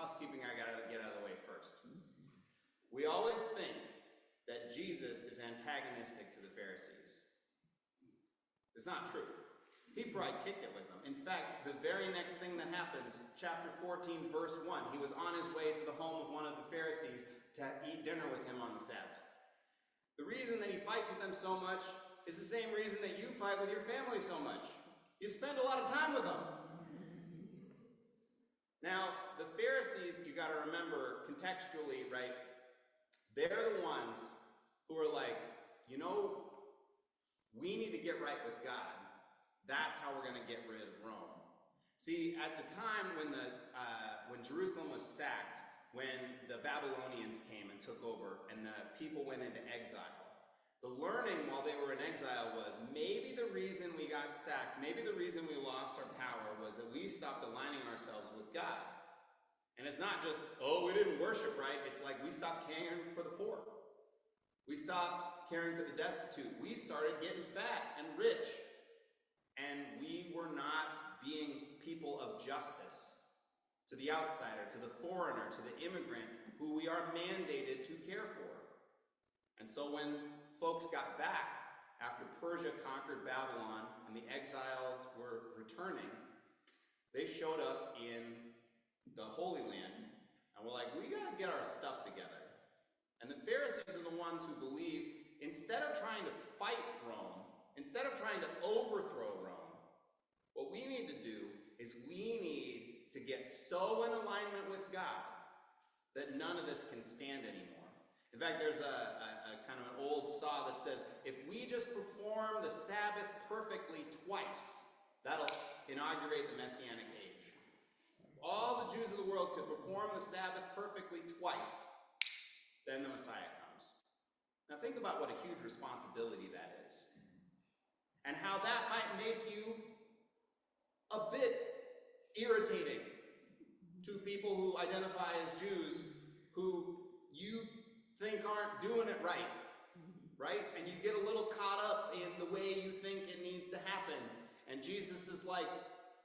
housekeeping I gotta get out of the way first. We always think that Jesus is antagonistic to the Pharisees. It's not true. He probably kicked it with them. In fact, the very next thing that happens, chapter 14, verse 1, he was on his way to the home of one of the Pharisees to eat dinner with him on the Sabbath. The reason that he fights with them so much is the same reason that you fight with your family so much. You spend a lot of time with them. Now, the Pharisees, you got to remember contextually, right? They're the ones who are like, you know, we need to get right with God. That's how we're going to get rid of Rome. See, at the time when Jerusalem was sacked, when the Babylonians came and took over and the people went into exile, the learning while they were in exile was maybe the reason we got sacked, maybe the reason we lost our power was that we stopped aligning ourselves with God. And it's not just, oh, we didn't worship right. It's like we stopped caring for the poor. We stopped caring for the destitute. We started getting fat and rich. And we were not being people of justice to the outsider, to the foreigner, to the immigrant who we are mandated to care for. And so when folks got back after Persia conquered Babylon and the exiles were returning, they showed up in the Holy Land and were like, we got to get our stuff together. And the Pharisees are the ones who believe instead of trying to fight Rome, instead of trying to overthrow Rome, what we need to do is we need to get so in alignment with God that none of this can stand anymore. In fact, there's a kind of an old saw that says, if we just perform the Sabbath perfectly twice, that'll inaugurate the Messianic age. If all the Jews of the world could perform the Sabbath perfectly twice, then the Messiah comes. Now think about what a huge responsibility that is. And how that might make you a bit irritating to people who identify as Jews who you think aren't doing it right? And you get a little caught up in the way you think it needs to happen. And Jesus is like,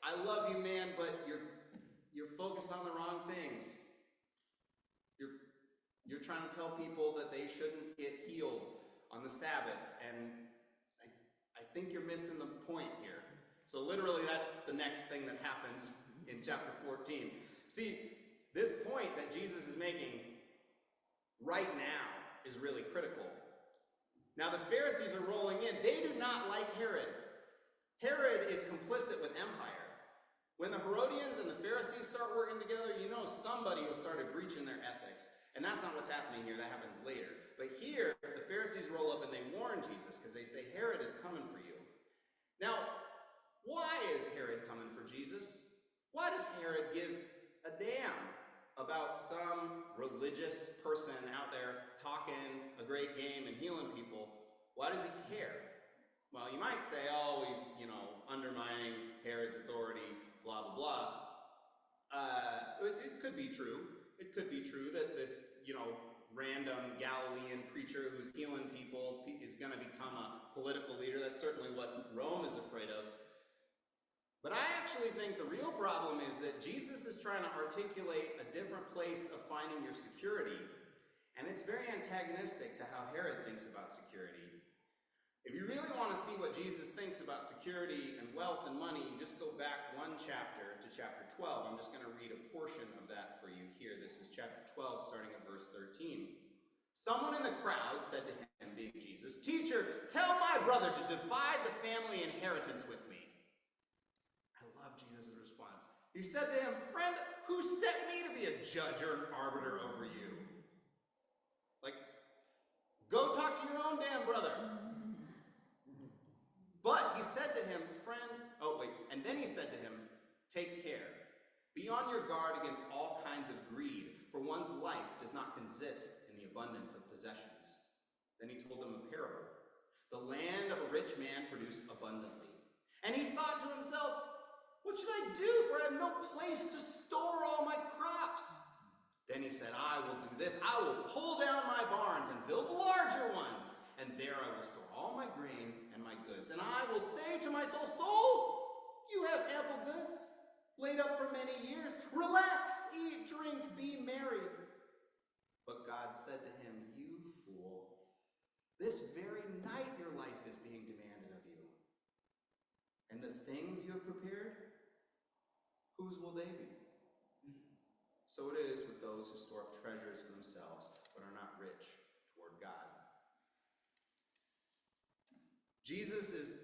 I love you, man, but you're focused on the wrong things. You're trying to tell people that they shouldn't get healed on the Sabbath, and I think you're missing the point here. So literally, that's the next thing that happens in chapter 14. See, this point that Jesus is making right now is really critical. Now, the Pharisees are rolling in. They do not like Herod. Herod is complicit with empire. When the Herodians and the Pharisees start working together, you know somebody has started breaching their ethics. And that's not what's happening here. That happens later. But here, the Pharisees roll up and they warn Jesus because they say, Herod is coming for you. Now, why is Herod coming for Jesus? Why does Herod give a damn about some religious person out there talking a great game and healing people? Why does he care? Well, you might say, oh, he's, undermining Herod's authority, blah, blah, blah. It could be true. It could be true that this, random Galilean preacher who's healing people is going to become a political leader. That's certainly what Rome is afraid of. But I actually think the real problem is that Jesus is trying to articulate a different place of finding your security. And it's very antagonistic to how Herod thinks about security. If you really want to see what Jesus thinks about security and wealth and money, you just go back one chapter to chapter 12. I'm just going to read a portion of that for you here. This is chapter 12, starting at verse 13. Someone in the crowd said to him, being Jesus, Teacher, tell my brother to divide the family inheritance with me. I love Jesus' response. He said to him, Friend, who set me to be a judge or an arbiter over you? Go talk to your own damn brother. But he said to him, and then he said to him, Take care. Be on your guard against all kinds of greed, for one's life does not consist in the abundance of possessions. Then he told them a parable. The land of a rich man produced abundantly. And he thought to himself, What should I do, for I have no place to store all my crops? Then he said, I will do this. I will pull down my barns and build larger ones, and there I will store all my grain and my goods. And I will say to my soul, Soul, you have ample goods laid up for many years. Relax, eat, drink, This very night your life is being demanded of you. And the things you have prepared, whose will they be? So it is with those who store up treasures for themselves, but are not rich toward God. Jesus is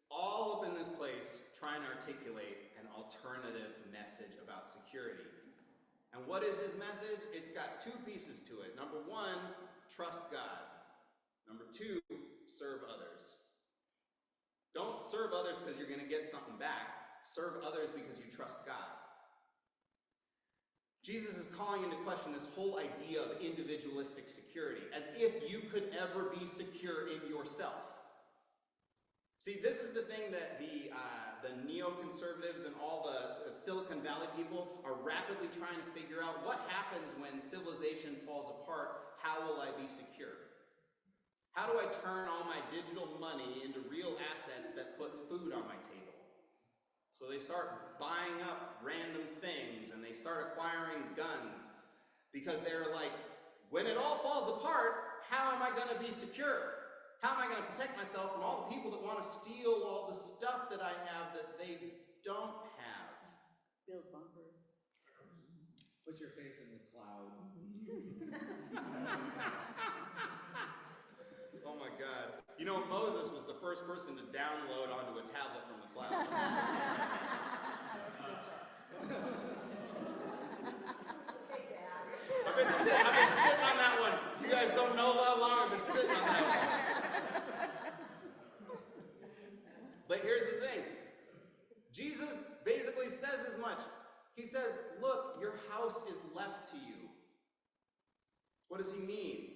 all up in this place trying to articulate an alternative message about security. And what is his message? It's got two pieces to it. Number one, trust God. Number two, serve others. Don't serve others because you're going to get something back. Serve others because you trust God. Jesus is calling into question this whole idea of individualistic security, as if you could ever be secure in yourself. See, this is the thing that the neoconservatives and all the Silicon Valley people are rapidly trying to figure out. What happens when civilization falls apart? How will I be secure? How do I turn all my digital money into real assets that put food on my table? So they start buying up random things and they start acquiring guns because they're like, when it all falls apart, how am I going to be secure? How am I going to protect myself from all the people that want to steal all the stuff that I have that they don't have? Build bunkers. Put your faith in the cloud. Oh my God. You know, Moses was the first person to download onto a tablet from the cloud. I've been sitting on that one. You guys don't know how long I've been sitting on that one. But here's the thing. Jesus basically says as much. He says, look, your house is left to you. What does he mean?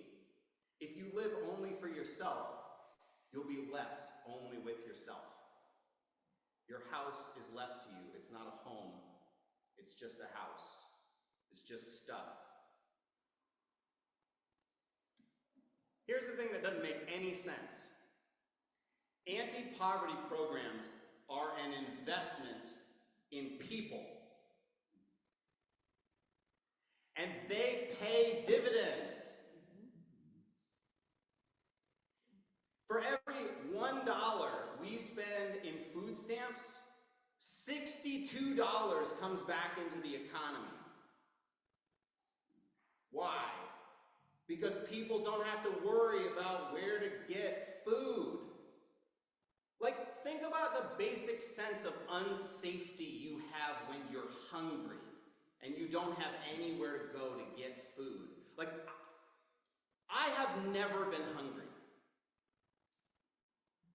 If you live only for yourself, you'll be left only with yourself. Your house is left to you. It's not a home. It's just a house. It's just stuff. Here's the thing that doesn't make any sense. Anti-poverty programs are an investment in people. And they pay dividends. For every $1 we spend in food stamps, $62 comes back into the economy. Why? Because people don't have to worry about where to get food. Like, think about the basic sense of unsafety you have when you're hungry and you don't have anywhere to go to get food. Like, I have never been hungry.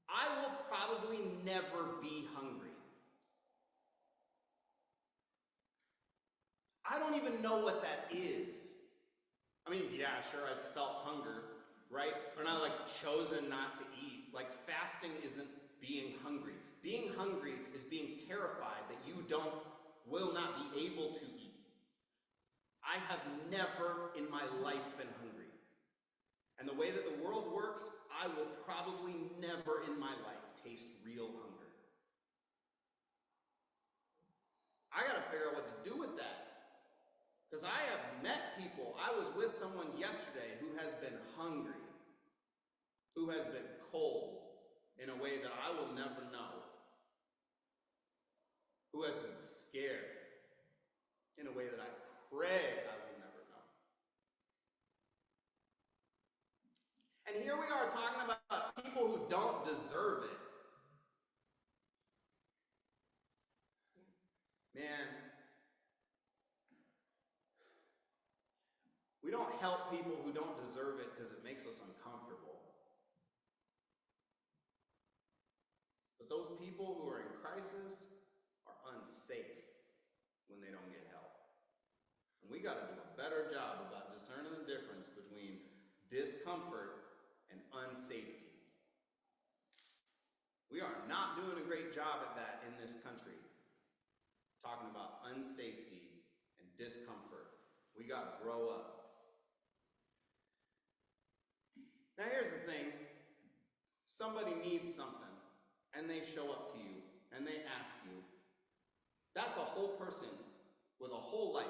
I will probably never be hungry. I don't even know what that is. I mean, yeah, sure, I've felt hunger, right? But I chosen not to eat. Like, fasting isn't being hungry. Being hungry is being terrified that you will not be able to eat. I have never in my life been hungry. And the way that the world works, I will probably never in my life taste real hunger. I got to figure out what to do with that. Because I have met people. I was with someone yesterday who has been hungry, who has been cold in a way that I will never know, who has been scared in a way that I pray I will never know. And here we are talking about people who don't deserve it. Man, we don't help people who don't deserve it because it makes us uncomfortable. But those people who are in crisis are unsafe when they don't get help. And we got to do a better job about discerning the difference between discomfort and unsafety. We are not doing a great job at that in this country. Talking about unsafety and discomfort. We got to grow up. Now here's the thing. Somebody needs something, and they show up to you, and they ask you. That's a whole person with a whole life.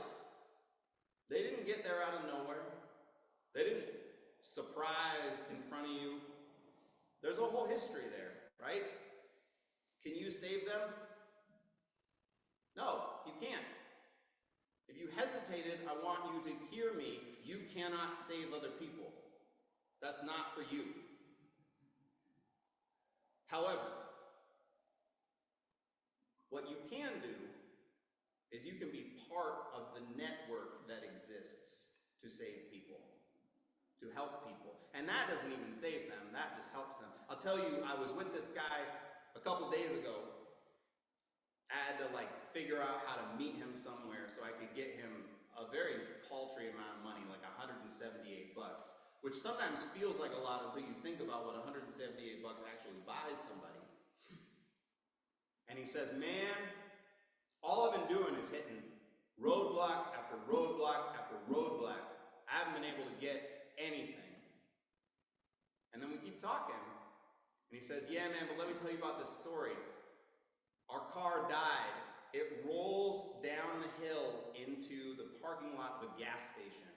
They didn't get there out of nowhere. They didn't surprise in front of you There's a whole history there, right? Can you save them? No, you can't. If you hesitated, I want you to hear me. You cannot save other people. That's not for you. However, what you can do is you can be part of the network that exists to save people, to help people. And that doesn't even save them, that just helps them. I'll tell you, I was with this guy a couple days ago. I had to figure out how to meet him somewhere so I could get him a very paltry amount of money, like $178, which sometimes feels like a lot until you think about what $178 actually buys somebody. And he says, man, all I've been doing is hitting roadblock after roadblock after roadblock. I haven't been able to get anything. And then we keep talking, and he says, yeah, man, but let me tell you about this story. Our car died. It rolls down the hill into the parking lot of a gas station.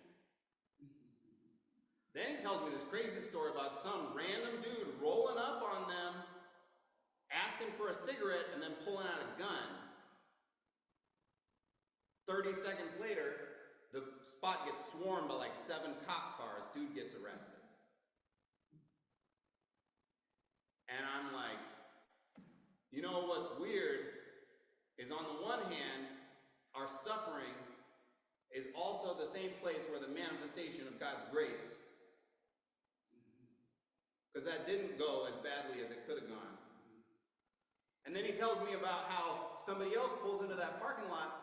Then he tells me this crazy story about some random dude rolling up on them, asking for a cigarette, and then pulling out a gun. 30 seconds later, the spot gets swarmed by 7 cop cars. Dude gets arrested. And I'm like, you know what's weird is on the one hand, our suffering is also the same place where the manifestation of God's grace, because that didn't go as badly as it could have gone. And then he tells me about how somebody else pulls into that parking lot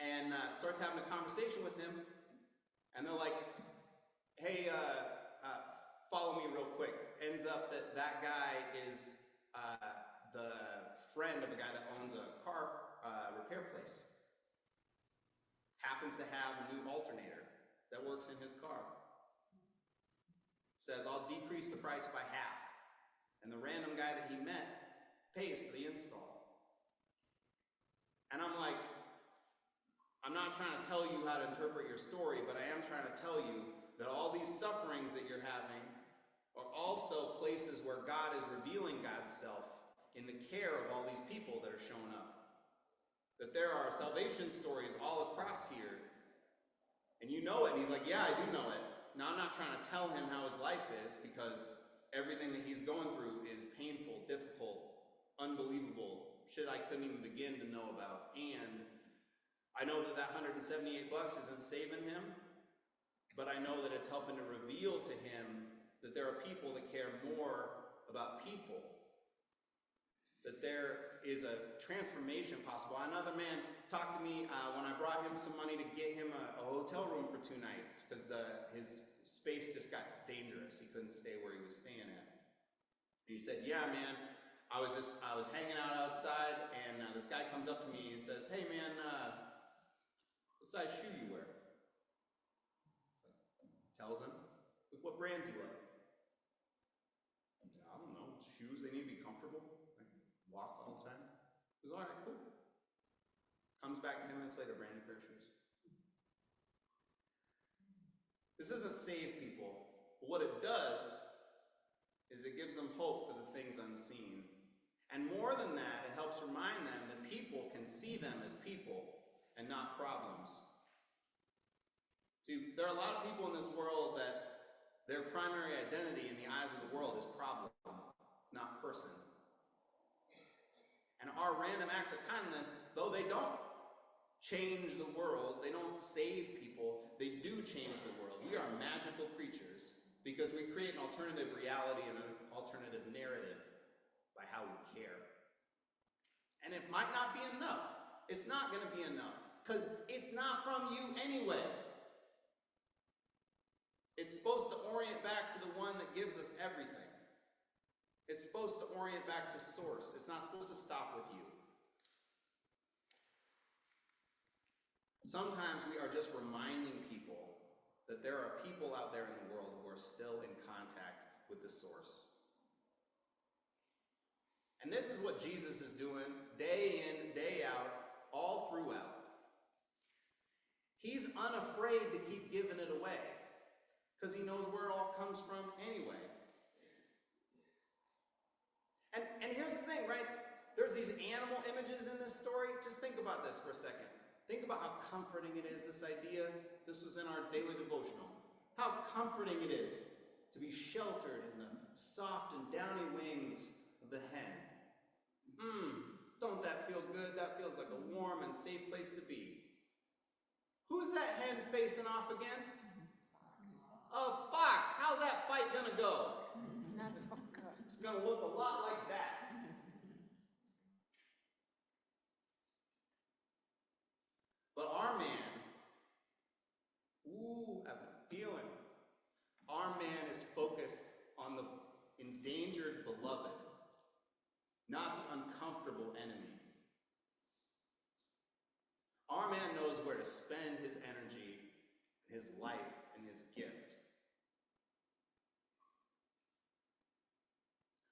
and starts having a conversation with him, and they're like, hey, follow me real quick. Ends up that guy is the friend of a guy that owns a car repair place. Happens to have a new alternator that works in his car. Says, I'll decrease the price by half. And the random guy that he met pays for the install. And I'm like, I'm not trying to tell you how to interpret your story, but I am trying to tell you that all these sufferings that you're having are also places where God is revealing God's self in the care of all these people that are showing up. That there are salvation stories all across here. And you know it. And he's like, yeah, I do know it. Now, I'm not trying to tell him how his life is, because everything that he's going through is painful, difficult, unbelievable, shit I couldn't even begin to know about. And I know that $178 isn't saving him, but I know that it's helping to reveal to him that there are people that care more about people. That there is a transformation possible. Another man talked to me when I brought him some money to get him a hotel room for 2 nights, because his space just got dangerous. He couldn't stay where he was staying at. And he said, yeah, man, I was hanging out outside, and this guy comes up to me and says, hey, man, what size shoe you wear? So, tells him, what brands you like? I don't know, shoes, they need to be comfortable. Walk all the time. He goes, all right, cool. Comes back 10 minutes later, brand new pair of shoes. This doesn't save people, but what it does is it gives them hope for the things unseen. And more than that, it helps remind them that people can see them as people and not problems. See, there are a lot of people in this world that their primary identity in the eyes of the world is problem, not person. And our random acts of kindness, though they don't change the world, they don't save people, they do change the world. We are magical creatures because we create an alternative reality and an alternative narrative by how we care. And it might not be enough. It's not going to be enough because it's not from you anyway. It's supposed to orient back to the one that gives us everything. It's supposed to orient back to source. It's not supposed to stop with you. Sometimes we are just reminding people that there are people out there in the world who are still in contact with the source. And this is what Jesus is doing day in, day out, all throughout. He's unafraid to keep giving it away because he knows where it all comes from anyway. these animal images in this story? Just think about this for a second. Think about how comforting it is, this idea. This was in our daily devotional. How comforting it is to be sheltered in the soft and downy wings of the hen. Don't that feel good? That feels like a warm and safe place to be. Who's that hen facing off against? A fox. How's that fight gonna go? Not so good. It's gonna look a lot like that. But our man, I've been feeling. Our man is focused on the endangered beloved, not the uncomfortable enemy. Our man knows where to spend his energy, his life, and his gift.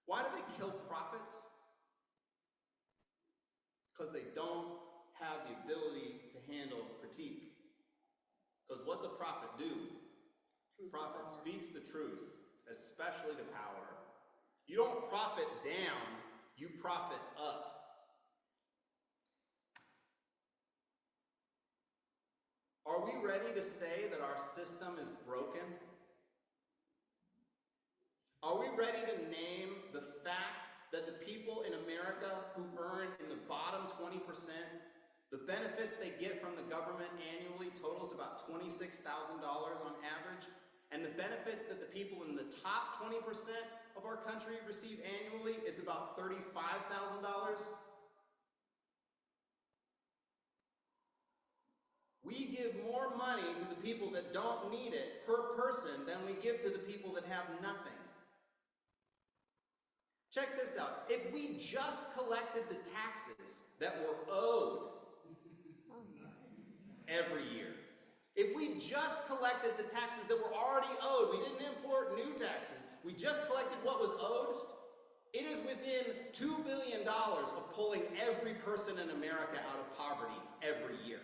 Why do they kill prophets? Because they don't have the ability to handle critique. Because what's a prophet do? Prophet speaks the truth, especially to power. You don't prophet down, you prophet up. Are we ready to say that our system is broken? Are we ready to name the fact that the people in America who earn in the bottom 20%, the benefits they get from the government annually totals about $26,000 on average, and the benefits that the people in the top 20% of our country receive annually is about $35,000? We give more money to the people that don't need it per person than we give to the people that have nothing. Check this out. If we just collected the taxes that were owed every year, if we just collected the taxes that were already owed, we didn't import new taxes, we just collected what was owed, it is within $2 billion of pulling every person in America out of poverty every year.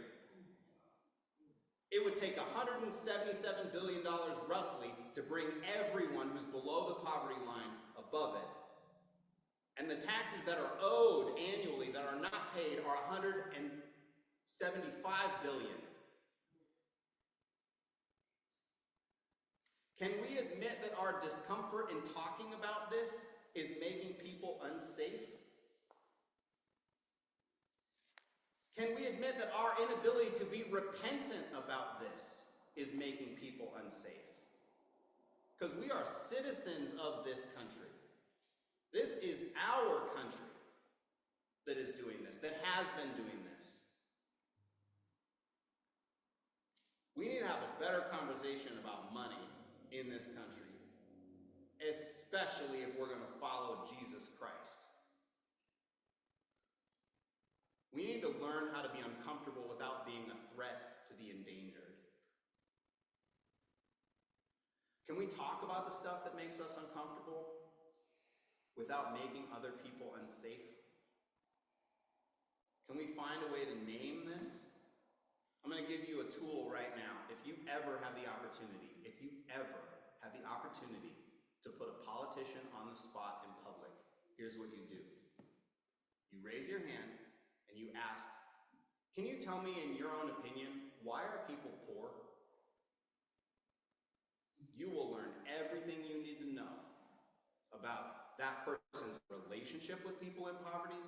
It would take $177 billion roughly to bring everyone who's below the poverty line above it. And the taxes that are owed annually that are not paid are $175 billion. Can we admit that our discomfort in talking about this is making people unsafe? Can we admit that our inability to be repentant about this is making people unsafe? Because we are citizens of this country. This is our country that is doing this, that has been doing this. We need to have a better conversation about money in this country, especially if we're going to follow Jesus Christ. We need to learn how to be uncomfortable without being a threat to the endangered. Can we talk about the stuff that makes us uncomfortable without making other people unsafe? Can we find a way to name this? I'm going to give you a tool right now. If you ever have the opportunity to put a politician on the spot in public, here's what you do. You raise your hand and you ask, can you tell me in your own opinion, why are people poor? You will learn everything you need to know about that person's relationship with people in poverty,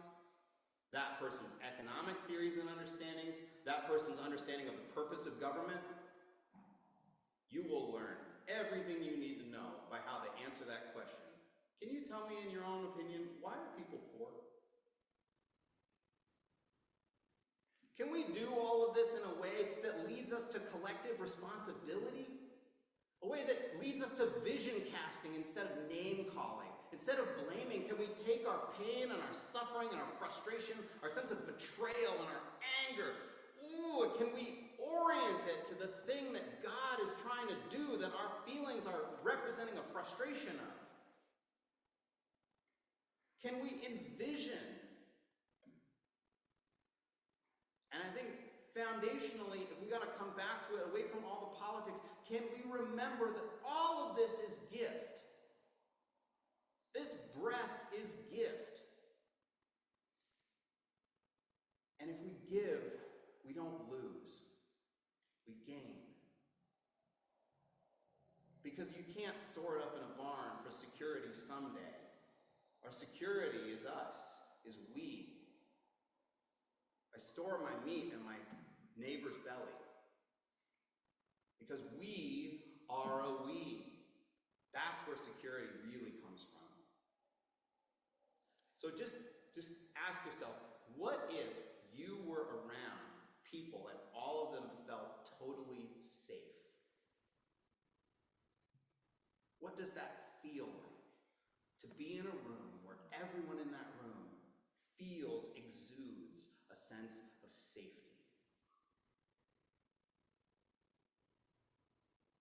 that person's economic theories and understandings, that person's understanding of the purpose of government. You will learn everything you need to know by how they answer that question. Can you tell me in your own opinion, why are people poor? Can we do all of this in a way that leads us to collective responsibility? A way that leads us to vision casting instead of name calling. Instead of blaming, can we take our pain and our suffering and our frustration, our sense of betrayal and our anger, can we orient it to the thing that God is trying to do, that our feelings are representing a frustration of? Can we envision? And I think foundationally, if we got to come back to it, away from all the politics, can we remember that all of this is gift? This breath is gift. don't lose, we gain. Because you can't store it up in a barn for security someday. Our security is us, is we. I store my meat in my neighbor's belly. Because we are a we. That's where security really comes from. So just ask yourself, what if you were around people and all of them felt totally safe? What does that feel like? To be in a room where everyone in that room exudes a sense of safety.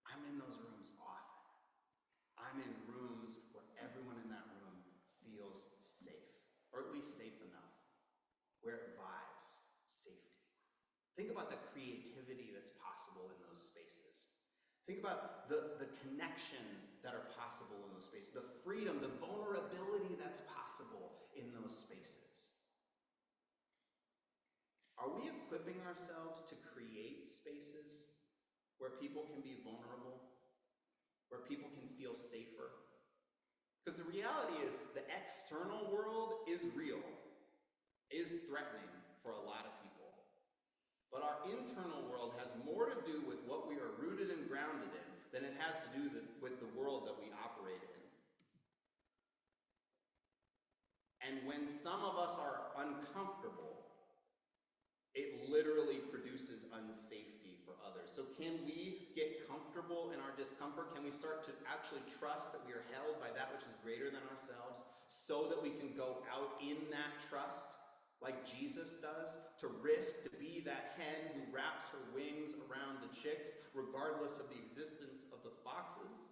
I'm in those rooms often. I'm in rooms where everyone in that room feels safe, or at least safe enough, where it vibes safety. Think about the creativity that's possible in those spaces. Think about the connections that are possible in those spaces, the freedom, the vulnerability that's possible in those spaces. Are we equipping ourselves to create spaces where people can be vulnerable, where people can feel safer? Because the reality is the external world is real, is threatening for a lot of people. But our internal world has more to do with what we are rooted and grounded in than it has to do with the world that we operate in. And when some of us are uncomfortable, it literally produces unsafety for others. So can we get comfortable in our discomfort? Can we start to actually trust that we are held by that which is greater than ourselves so that we can go out in that trust like Jesus does, to risk to be that hen who wraps her wings around the chicks regardless of the existence of the foxes?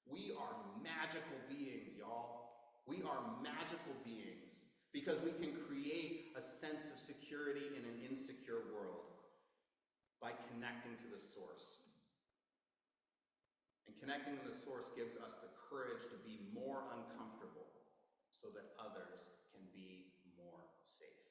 We are magical beings, y'all. We are magical beings. Because we can create a sense of security in an insecure world by connecting to the source. And connecting to the source gives us the courage to be more uncomfortable so that others can be more safe.